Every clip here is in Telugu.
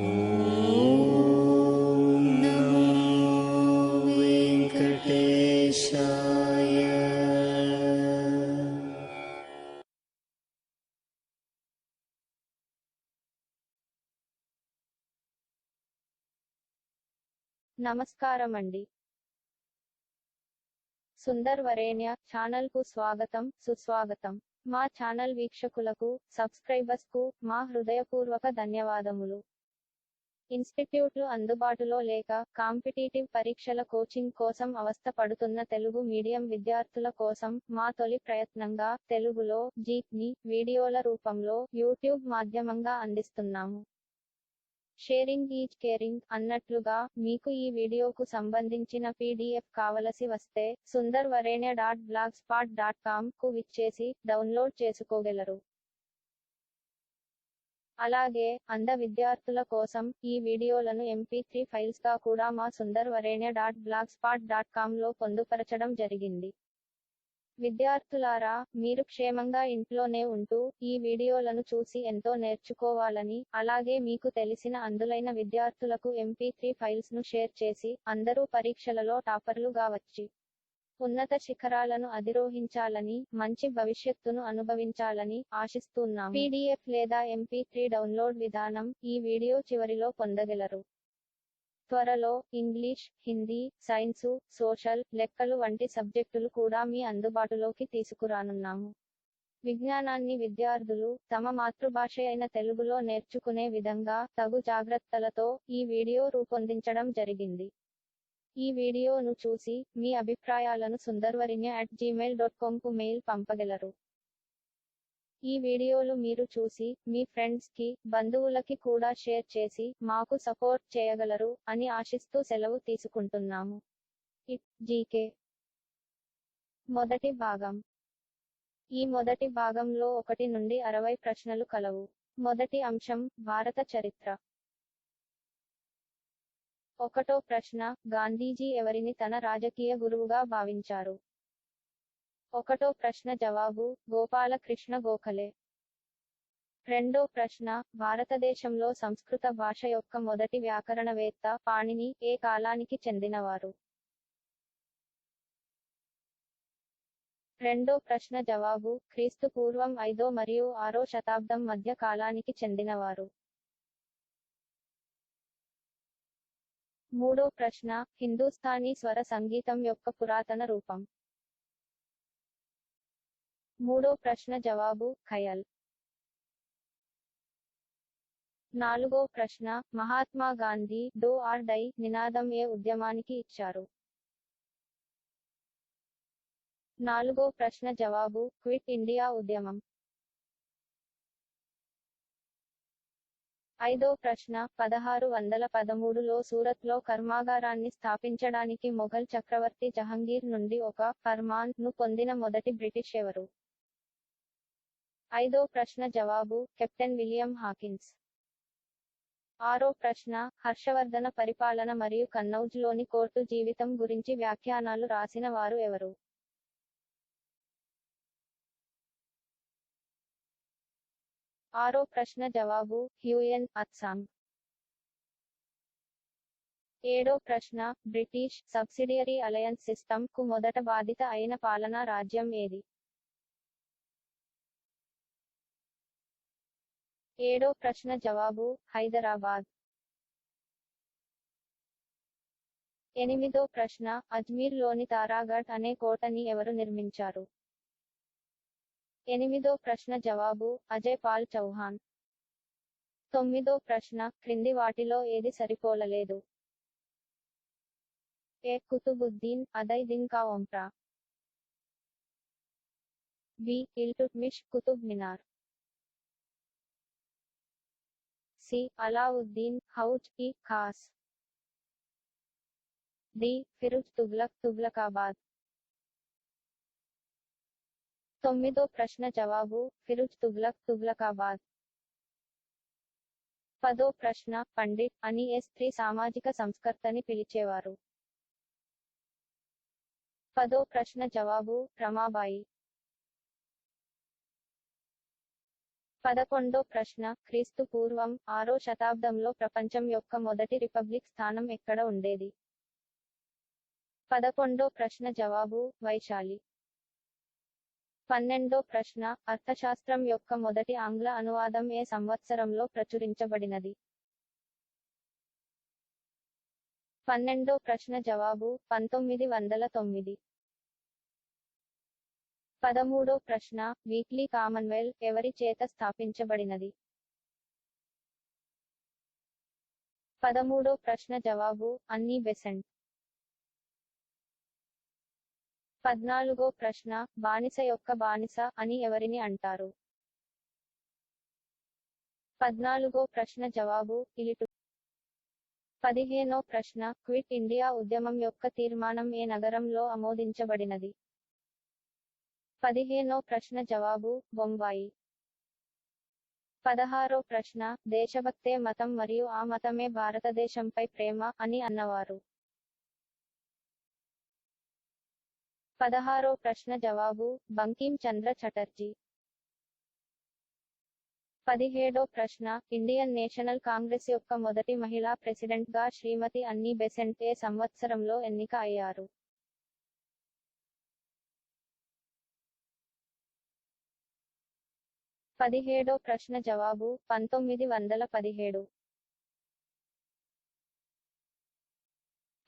ఓం నమో వెంకటేశాయ. నమస్కారమండి. సుందర్ వరేణ్య ఛానల్ కు స్వాగతం, సుస్వాగతం. మా ఛానల్ వీక్షకులకు, సబ్స్క్రైబర్స్ కు మా హృదయపూర్వక ధన్యవాదములు. ఇన్స్టిట్యూట్లు అందుబాటులో లేక కాంపిటీటివ్ పరీక్షల కోచింగ్ కోసం అవస్థ పడుతున్న తెలుగు మీడియం విద్యార్థుల కోసం మా తొలి ప్రయత్నంగా తెలుగులో జీకే వీడియోల రూపంలో యూట్యూబ్ మాధ్యమంగా అందిస్తున్నాము. షేరింగ్ ఈజ్ కేరింగ్ అన్నట్లుగా మీకు ఈ వీడియోకు సంబంధించిన పీడీఎఫ్ కావలసి వస్తే sundarvarenya.blogspot.com కు విచ్చేసి డౌన్లోడ్ చేసుకోగలరు. అలాగే అంధ విద్యార్థుల కోసం ఈ వీడియోలను MP3 ఫైల్స్ గా కూడా మా sundarvarenya.blogspot.com లో పొందుపరచడం జరిగింది. విద్యార్థులారా, మీరు క్షేమంగా ఇంట్లోనే ఉంటూ ఈ వీడియోలను చూసి ఎంతో నేర్చుకోవాలని, అలాగే మీకు తెలిసిన అందులైన విద్యార్థులకు MP3 ఫైల్స్ ను షేర్ చేసి అందరూ పరీక్షలలో టాపర్లుగా వచ్చి ఉన్నత శిఖరాలను అధిరోహించాలని, మంచి భవిష్యత్తును అనుభవించాలని ఆశిస్తున్నాం. పీడీఎఫ్ లేదా MP3 డౌన్లోడ్ విధానం ఈ వీడియో చివరిలో పొందగలరు. త్వరలో ఇంగ్లీష్, హిందీ, సైన్సు, సోషల్, లెక్కలు వంటి సబ్జెక్టులు కూడా మీ అందుబాటులోకి తీసుకురానున్నాము. విజ్ఞానాన్ని విద్యార్థులు తమ మాతృభాష అయిన తెలుగులో నేర్చుకునే విధంగా తగు జాగ్రత్తలతో ఈ వీడియో రూపొందించడం జరిగింది. ఈ వీడియోను చూసి మీ అభిప్రాయాలను sundarvarenya@gmail.com కు మెయిల్ పంపగలరు. ఈ వీడియోలు మీరు చూసి మీ ఫ్రెండ్స్ కి, బంధువులకి కూడా షేర్ చేసి మాకు సపోర్ట్ చేయగలరు అని ఆశిస్తూ సెలవు తీసుకుంటున్నాము. జీకే మొదటి భాగం. ఈ మొదటి భాగంలో 1 నుండి 60 ప్రశ్నలు కలవు. మొదటి అంశం భారత చరిత్ర. 1వ ప్రశ్న, గాంధీజీ ఎవరిని తన రాజకీయ గురువుగా భావించారు? 1వ ప్రశ్న జవాబు, గోపాలకృష్ణ గోఖలే. 2వ ప్రశ్న, భారతదేశంలో సంస్కృత భాష యొక్క మొదటి వ్యాకరణవేత్త పాణిని ఏ కాలానికి చెందినవారు? 2వ ప్రశ్న జవాబు, క్రీస్తు పూర్వం 5వ మరియు 6వ శతాబ్దం మధ్య కాలానికి చెందినవారు. 3వ ప్రశ్న, హిందూస్థానీ స్వర సంగీతం యొక్క పురాతన రూపం? 3వ ప్రశ్న జవాబు, ఖయాల్. 4వ ప్రశ్న, Mahatma Gandhi do or die నినాదం ఏ ఉద్యమానికి ఇచ్చారు? 4వ ప్రశ్న జవాబు, క్విట్ ఇండియా ఉద్యమం. 5వ ప్రశ్న, 1613లో సూరత్లో కర్మాగారాన్ని స్థాపించడానికి మొఘల్ చక్రవర్తి జహంగీర్ నుండి ఒక ఫర్మాన్ ను పొందిన మొదటి బ్రిటిష్ ఎవరు? 5వ ప్రశ్న జవాబు, కెప్టెన్ విలియం హాకిన్స్. 6వ ప్రశ్న, హర్షవర్ధన పరిపాలన మరియు కన్నౌజ్లోని కోర్టు జీవితం గురించి వ్యాఖ్యానాలు రాసిన వారు ఎవరు? 6వ ప్రశ్న జవాబు, హ్యూయెన్ అత్సాంగ్. 7వ ప్రశ్న, బ్రిటిష్ సబ్సిడియరీ అలయన్స్ సిస్టమ్ కు మొదట బాధిత అయిన పాలనా రాజ్యం ఏది? 7వ ప్రశ్న జవాబు, హైదరాబాద్. 8వ ప్రశ్న, అజ్మీర్లోని తారాగఢ్ అనే కోటని ఎవరు నిర్మించారు? 8వ ప్రశ్న జవాబు, అజయ్ పాల్ చౌహాన్. 9వ ప్రశ్న, క్రింది వాటిలో ఏది సరిపోలలేదు? ఏ కుతుబుద్దీన్ అదై దిన్ కా ఒంప్రా. బి ఇల్టుట్మిష్ కుతుబ్ మినార్. సి అలావుద్దీన్ హౌజ్ ఈ ఖాస్. డి ఫిరుజ్ తుగ్లక్ తుగ్లకాబాద్. 9వ ప్రశ్న జవాబు, ఫిరుజ్ తుగ్లక్ తుగ్లకాబాద్. 10వ ప్రశ్న, పండిట్ అని ఏ స్త్రీ సామాజిక సంస్కర్తని పిలిచేవారు? 10వ ప్రశ్న జవాబు, రమాబాయి. 11వ ప్రశ్న క్రీస్తు పూర్వం 6వ శతాబ్దంలో ప్రపంచం యొక్క మొదటి రిపబ్లిక్ స్థానం ఎక్కడ ఉండేది? 11వ ప్రశ్న జవాబు వైశాలి. 12వ ప్రశ్న అర్థశాస్త్రం యొక్క మొదటి ఆంగ్ల అనువాదం ఏ సంవత్సరంలో ప్రచురించబడినది? 12వ ప్రశ్న జవాబు 1909. 13వ ప్రశ్న వీక్లీ కామన్వెల్త్ ఎవరి చేత స్థాపించబడినది? 13వ ప్రశ్న జవాబు అన్నీ బెసెంట్. 14వ ప్రశ్న బానిస యొక్క బానిస అని ఎవరిని అంటారు? 14వ ప్రశ్న జవాబు ఇలిటు. 15వ ప్రశ్న క్విట్ ఇండియా ఉద్యమం యొక్క తీర్మానం ఏ నగరంలో ఆమోదించబడినది? 15వ ప్రశ్న జవాబు బొంబాయి. 16వ ప్రశ్న దేశభక్తే మతం మరియు ఆ మతమే భారతదేశంపై ప్రేమ అని అన్నవారు? 16వ ప్రశ్న జవాబు బంకిం చంద్ర చటర్జీ. 17వ ప్రశ్న ఇండియన్ నేషనల్ కాంగ్రెస్ యొక్క మొదటి మహిళా ప్రెసిడెంట్ గా శ్రీమతి అన్నీ బెసెంట్ ఏ సంవత్సరంలో ఎన్నిక అయ్యారు? 17వ ప్రశ్న జవాబు 1917.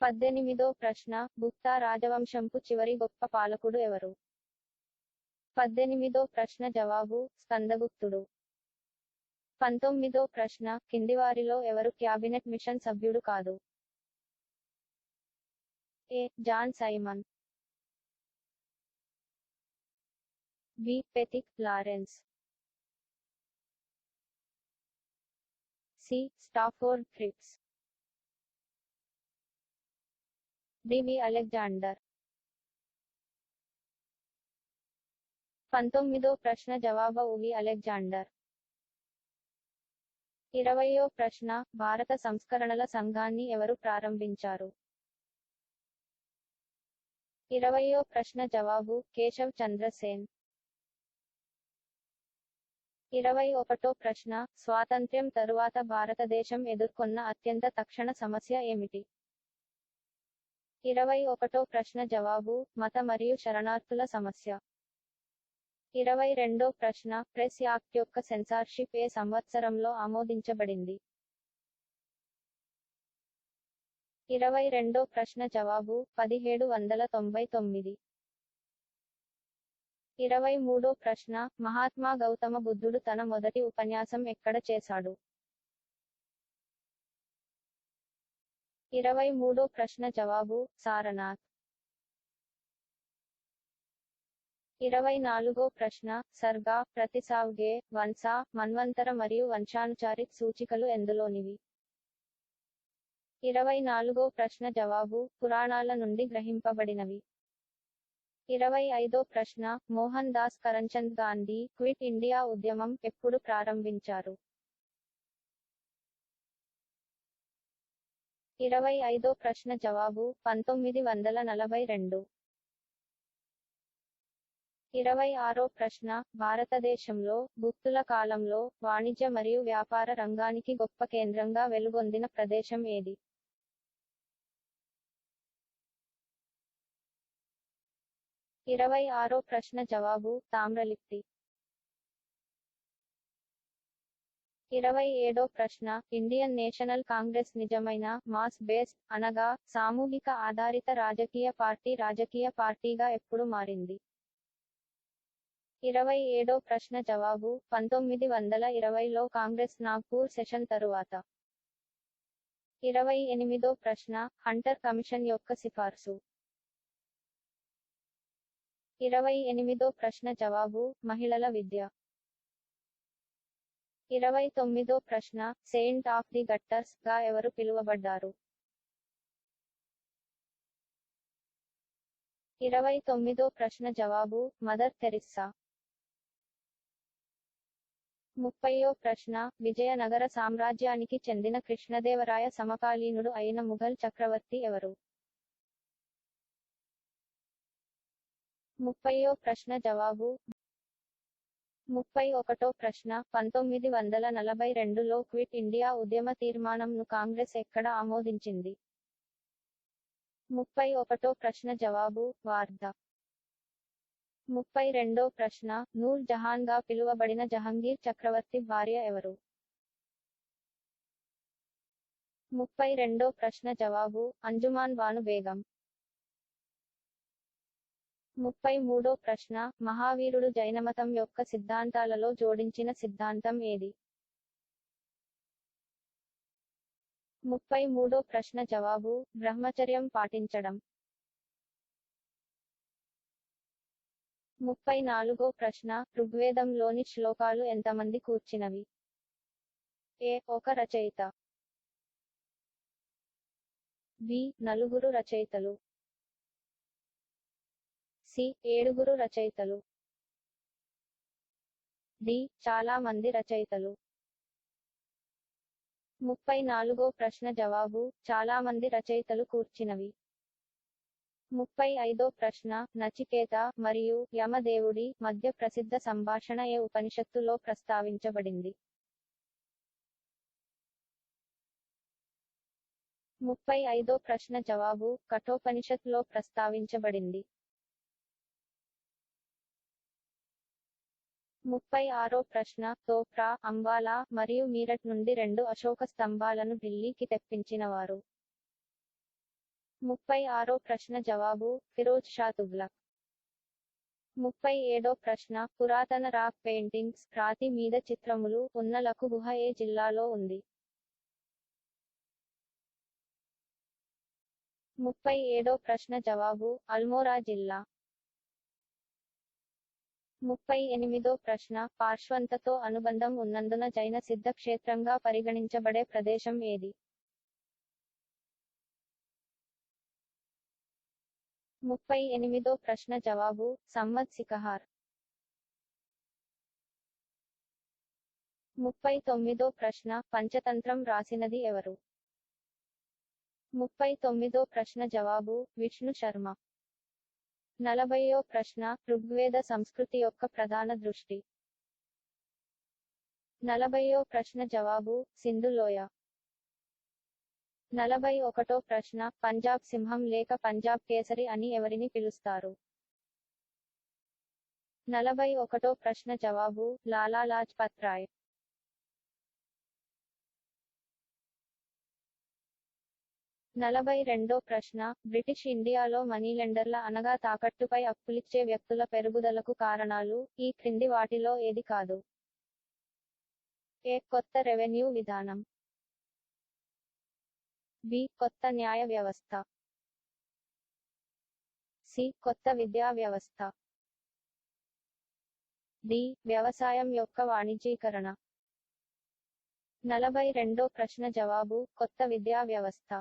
18వ ప్రశ్న గుప్తా రాజవంశంపు చివరి గొప్ప పాలకుడు ఎవరు? 18వ ప్రశ్న జవాబు స్కందగుప్తుడు. 19వ ప్రశ్న కిందివారిలో ఎవరు క్యాబినెట్ మిషన్ సభ్యుడు కాదు? A John Simon, B Pethick Lawrence, C Stafford Cripps, D Alexander. 19వ ప్రశ్న జవాబు వి అలెగ్జాండర్. 20వ ప్రశ్న భారత సంస్కరణల సంఘాన్ని ఎవరు ప్రారంభించారు? 20వ ప్రశ్న జవాబు కేశవ్ చంద్ర సేన్. 21వ ప్రశ్న స్వాతంత్ర్యం తరువాత భారతదేశం ఎదుర్కొన్న అత్యంత తక్షణ సమస్య ఏమిటి? 21వ ప్రశ్న జవాబు మత మరియు శరణార్థుల సమస్య. 22వ ప్రశ్న ప్రెస్ యాక్ట్ యొక్క సెన్సార్షిప్ ఏ సంవత్సరంలో ఆమోదించబడింది? 22వ ప్రశ్న జవాబు 1799. 23వ ప్రశ్న మహాత్మా గౌతమ బుద్ధుడు తన మొదటి ఉపన్యాసం ఎక్కడ చేశాడు? 23వ ప్రశ్న జవాబు సారనాథ్. 24వ ప్రశ్న సర్గా ప్రతిసావ్గే వంశ మన్వంతర మరియు వంశానుచారిత్ సూచికలు ఎందులోనివి? 24వ ప్రశ్న జవాబు పురాణాల నుండి గ్రహింపబడినవి. 25వ ప్రశ్న మోహన్ దాస్ కరంచంద్ గాంధీ క్విట్ ఇండియా ఉద్యమం ఎప్పుడు ప్రారంభించారు? 25వ ప్రశ్న జవాబు 1942. 26వ ప్రశ్న భారతదేశంలో గుప్తుల కాలంలో వాణిజ్య మరియు వ్యాపార రంగానికి గొప్ప కేంద్రంగా వెలుగొందిన ప్రదేశం ఏది? 26వ ప్రశ్న జవాబు తామ్రలిప్తి. 27వ ప్రశ్న ఇండియన్ నేషనల్ కాంగ్రెస్ నిజమైన మాస్ బేస్డ్ అనగా సామూహిక ఆధారిత రాజకీయ పార్టీగా ఎప్పుడు మారింది? 27వ ప్రశ్న జవాబు 1920లో కాంగ్రెస్ నాగ్పూర్ సెషన్ తరువాత. 28వ ప్రశ్న హంటర్ కమిషన్ యొక్క సిఫార్సు. 28వ ప్రశ్న జవాబు మహిళల విద్య. 29వ ప్రశ్న సెయింట్ ఆఫ్ ది గట్టర్స్ గా ఎవరు పిలువబడ్డారు? 29వ ప్రశ్న జవాబు మదర్ తెరిస్సా. 30వ ప్రశ్న విజయనగర సామ్రాజ్యానికి చెందిన కృష్ణదేవరాయ సమకాలీనుడు అయిన ముఘల్ చక్రవర్తి ఎవరు? 30వ ప్రశ్న జవాబు 31వ ప్రశ్న 1942లో క్విట్ ఇండియా ఉద్యమ తీర్మానంను కాంగ్రెస్ ఎక్కడ ఆమోదించింది? 31వ ప్రశ్న జవాబు వార్ధా. 32వ ప్రశ్న నూర్ జహాన్ గా పిలువబడిన జహంగీర్ చక్రవర్తి భార్య ఎవరు? 32వ ప్రశ్న జవాబు అంజుమాన్ బాను బేగం. 33వ ప్రశ్న మహావీరుడు జైనమతం యొక్క సిద్ధాంతాలలో జోడించిన సిద్ధాంతం ఏది? 33వ ప్రశ్న జవాబు బ్రహ్మచర్యం పాటించడం. 34వ ప్రశ్న ఋగ్వేదంలోని శ్లోకాలు ఎంతమంది కూర్చినవి? ఏ ఒక రచయిత, బి నలుగురు రచయితలు, సి 7 రచయితలు, డి చాలా మంది రచయితలు. 34వ ప్రశ్న జవాబు చాలా మంది రచయితలు కూర్చినవి. 35వ ప్రశ్న నచికేత మరియు యమదేవుడి మధ్య ప్రసిద్ధ సంభాషణ ఏ ఉపనిషత్తులో ప్రస్తావించబడింది? 35వ ప్రశ్న జవాబు కఠోపనిషత్లో ప్రస్తావించబడింది. 36వ ప్రశ్న తోప్రా, అంబాలా మరియు మీరట్ నుండి 2 అశోక స్తంభాలను ఢిల్లీకి తెప్పించినవారు? 36వ ప్రశ్న జవాబు ఫిరోజ్ షా తుగ్లక్. 37వ ప్రశ్న పురాతన రాక్ పెయింటింగ్స్ రాతి మీద చిత్రములు ఉన్న లఘు గుహ ఏ జిల్లాలో ఉంది? 37వ ప్రశ్న జవాబు అల్మోరా జిల్లా. 38వ ప్రశ్న పార్శ్వంతతో అనుబంధం ఉన్నందున జైన సిద్ధ క్షేత్రంగా పరిగణించబడే ప్రదేశం ఏది? 38వ ప్రశ్న జవాబు సమ్మత్ సికహార్. 39వ ప్రశ్న పంచతంత్రం రాసినది ఎవరు? 39వ ప్రశ్న జవాబు విష్ణు శర్మ. 40వ ప్రశ్న ఋగ్వేద సంస్కృతి యొక్క ప్రధాన దృష్టి? 40వ ప్రశ్న జవాబు సింధు లోయ. 41వ ప్రశ్న పంజాబ్ సింహం లేక పంజాబ్ కేసరి అని ఎవరిని పిలుస్తారు? 41వ ప్రశ్న జవాబు లాలా లాజ్పత్ రాయ్. 42వ ప్రశ్న బ్రిటిష్ ఇండియాలో మనీలెండర్ల అనగా తాకట్టుపై అప్పులిచ్చే వ్యక్తుల పెరుగుదలకు కారణాలు ఈ క్రింది వాటిలో ఏది కాదు? ఏ కొత్త రెవెన్యూ విధానం, బి కొత్త న్యాయ వ్యవస్థ, సి కొత్త విద్యా వ్యవస్థ, డి వ్యవసాయం యొక్క వాణిజ్యీకరణ. 42వ ప్రశ్న జవాబు కొత్త విద్యా వ్యవస్థ.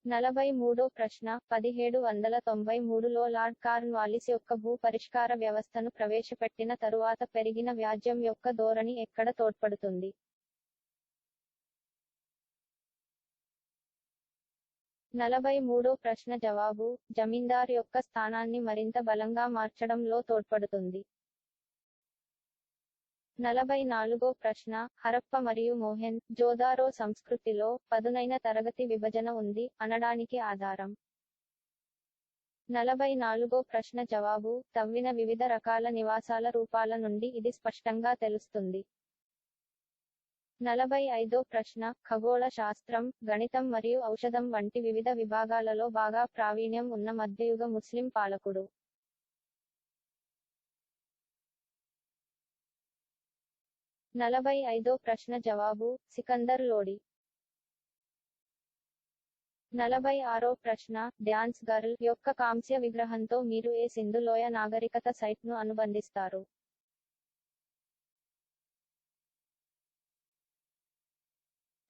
43వ ప్రశ్న 1793లో లార్డ్ కార్న్వాలిస్ యొక్క భూ పరిష్కార వ్యవస్థను ప్రవేశపెట్టిన తరువాత పెరిగిన వ్యాజ్యం యొక్క ధోరణి ఎక్కడ తోడ్పడుతుంది? 43వ ప్రశ్న జవాబు జమీందార్ యొక్క స్థానాన్ని మరింత బలంగా మార్చడంలో తోడ్పడుతుంది. 44వ ప్రశ్న హరప్ప మరియు మోహెన్ జోదారో సంస్కృతిలో పదునైన తరగతి విభజన ఉంది అనడానికి ఆధారం? 44వ ప్రశ్న జవాబు తవ్విన వివిధ రకాల నివాసాల రూపాల నుండి ఇది స్పష్టంగా తెలుస్తుంది. 45వ ప్రశ్న ఖగోళ శాస్త్రం, గణితం మరియు ఔషధం వంటి వివిధ విభాగాలలో బాగా ప్రావీణ్యం ఉన్న మధ్యయుగ ముస్లిం పాలకుడు? 45వ ప్రశ్న జవాబు సికందర్ లోడి. 46వ ప్రశ్న డ్యాన్స్ గర్ల్ యొక్క కాంస్య విగ్రహంతో మీరు ఏ సింధు లోయ నాగరికత సైట్ను అనుబంధిస్తారు?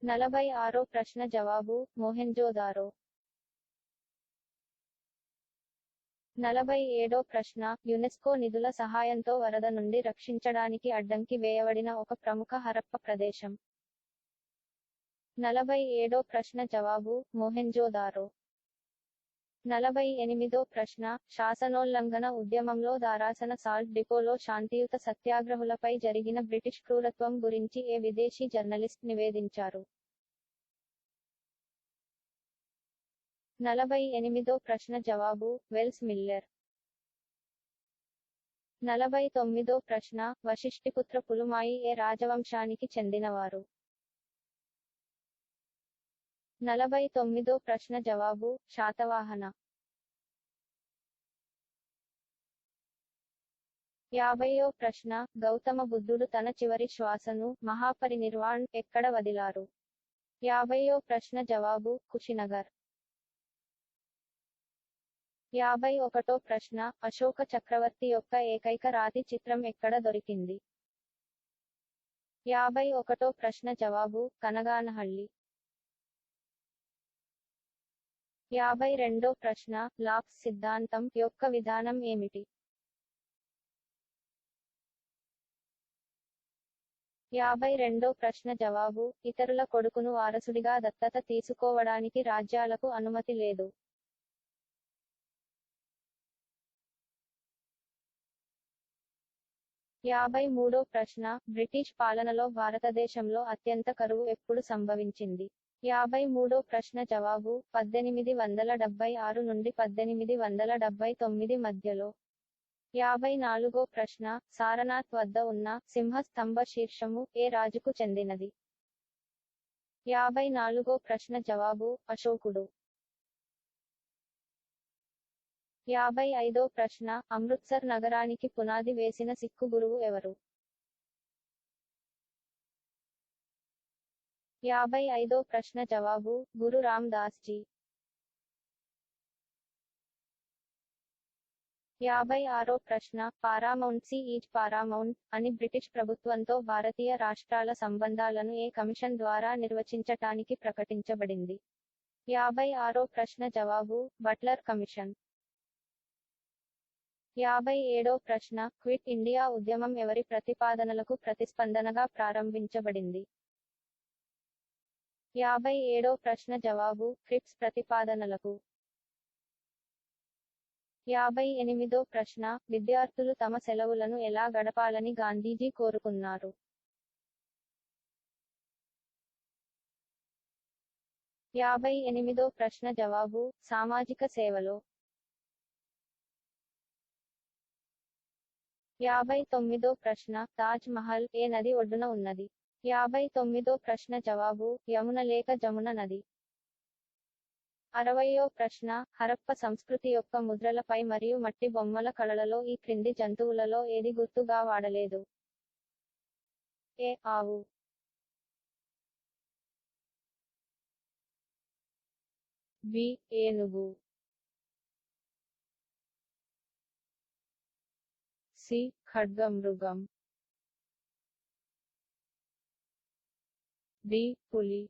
46వ ప్రశ్న జవాబు మోహెంజోదారో. 47వ ప్రశ్న యునెస్కో నిధుల సహాయంతో వరద నుండి రక్షించడానికి అడ్డంకి వేయబడిన ఒక ప్రముఖ హరప్ప ప్రదేశం? 47వ ప్రశ్న జవాబు మోహెంజోదారో. 48వ ప్రశ్న శాసనోల్లంఘన ఉద్యమంలో ధారాసన సాల్ట్ డిపోలో శాంతియుత సత్యాగ్రహులపై జరిగిన బ్రిటిష్ క్రూరత్వం గురించి ఏ విదేశీ జర్నలిస్ట్ నివేదించారు? 48వ ప్రశ్న జవాబు వెల్స్ మిల్లర్. 49వ ప్రశ్న వశిష్ఠిపుత్ర పులుమాయి ఏ రాజవంశానికి చెందినవారు? 49వ ప్రశ్న జవాబు శాతవాహన. 50వ ప్రశ్న గౌతమ బుద్ధుడు తన చివరి శ్వాసను మహాపరినిర్వాణ్ ఎక్కడ వదిలారు? 50వ ప్రశ్న జవాబు కుషినగర్. 51వ ప్రశ్న అశోక చక్రవర్తి యొక్క ఏకైక రాతి చిత్రం ఎక్కడ దొరికింది? 51వ ప్రశ్న జవాబు కనగానహళ్ళి. 52వ ప్రశ్న లాప్స్ సిద్ధాంతం యొక్క విధానం ఏమిటి? 52వ ప్రశ్న జవాబు ఇతరుల కొడుకును వారసుడిగా దత్తత తీసుకోవడానికి రాజ్యాలకు అనుమతి లేదు. 53వ ప్రశ్న బ్రిటిష్ పాలనలో భారతదేశంలో అత్యంత కరువు ఎప్పుడు సంభవించింది? 53వ ప్రశ్న జవాబు 1876 నుండి 1879 మధ్యలో. 54వ ప్రశ్న సారనాథ్ వద్ద ఉన్న సింహస్తంభ శీర్షము ఏ రాజుకు చెందినది? 54వ ప్రశ్న జవాబు అశోకుడు. 55వ ప్రశ్న అమృత్సర్ నగరానికి పునాది వేసిన సిక్కు గురువు ఎవరు? 55వ ప్రశ్న జవాబు గురు రామ్ దాస్ జీ. 56వ ప్రశ్న పారామౌంట్ సీ ఈజ్ పారామౌంట్ అని బ్రిటిష్ ప్రభుత్వంతో భారతీయ రాష్ట్రాల సంబంధాలను ఏ కమిషన్ ద్వారా నిర్వచించటానికి ప్రకటించబడింది? 56వ ప్రశ్న జవాబు బట్లర్ కమిషన్. 57వ ప్రశ్న క్విట్ ఇండియా ఉద్యమం ఎవరి ప్రతిపాదనలకు ప్రతిస్పందనగా ప్రారంభించబడింది? 57వ ప్రశ్న జవాబు క్రిప్స్ ప్రతిపాదనలకు. 58వ ప్రశ్న విద్యార్థులు తమ సెలవులను ఎలా గడపాలని గాంధీజీ కోరుకున్నారు? 58వ ప్రశ్న జవాబు సామాజిక సేవలో. 59వ ప్రశ్న తాజ్ మహల్ ఏ నది ఒడ్డున ఉన్నది? 59వ ప్రశ్న జవాబు యమున లేక జమున నది. 60వ ప్రశ్న హరప్ప సంస్కృతి యొక్క ముద్రలపై మరియు మట్టి బొమ్మల కళలలో ఈ క్రింది జంతువులలో ఏది గుర్తుగా వాడలేదు? ఏ ఆవు, బి ఏనుగు, సి ఖడ్గమృగం, డి పులి.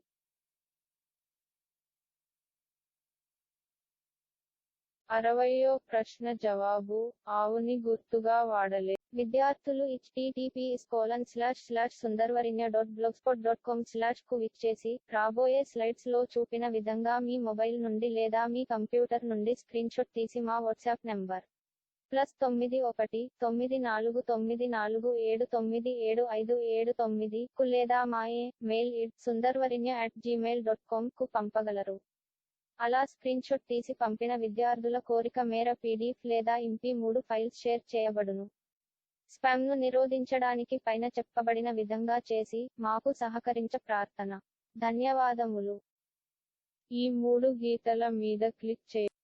60వ ప్రశ్న జవాబు ఆవుని గుర్తుగా వాడలే. విద్యార్థులు https://sundarvarinya.blogspot.com/ కు విచ్చేసి రాబోయే స్లైడ్స్ లో చూపిన విధంగా మీ మొబైల్ నుండి లేదా మీ కంప్యూటర్ నుండి స్క్రీన్షాట్ తీసి మా వాట్సాప్ నంబర్ +91 9494479759 కు లేదా మా మెయిల్ sundarvarinya@gmail.com కు పంపగలరు. అలా స్క్రీన్షాట్ తీసి పంపిన విద్యార్థుల కోరిక మేర పీడీఎఫ్ లేదా MP3 ఫైల్స్ షేర్ చేయబడును. స్పామ్ను నిరోధించడానికి పైన చెప్పబడిన విధంగా చేసి మాకు సహకరించ ప్రార్థన. ధన్యవాదములు. ఈ 3 గీతల మీద క్లిక్ చేయండి.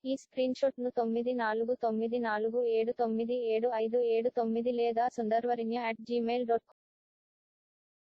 ఈ స్క్రీన్షాట్ను 949447975579 లేదా sundarvarinya@gmail.com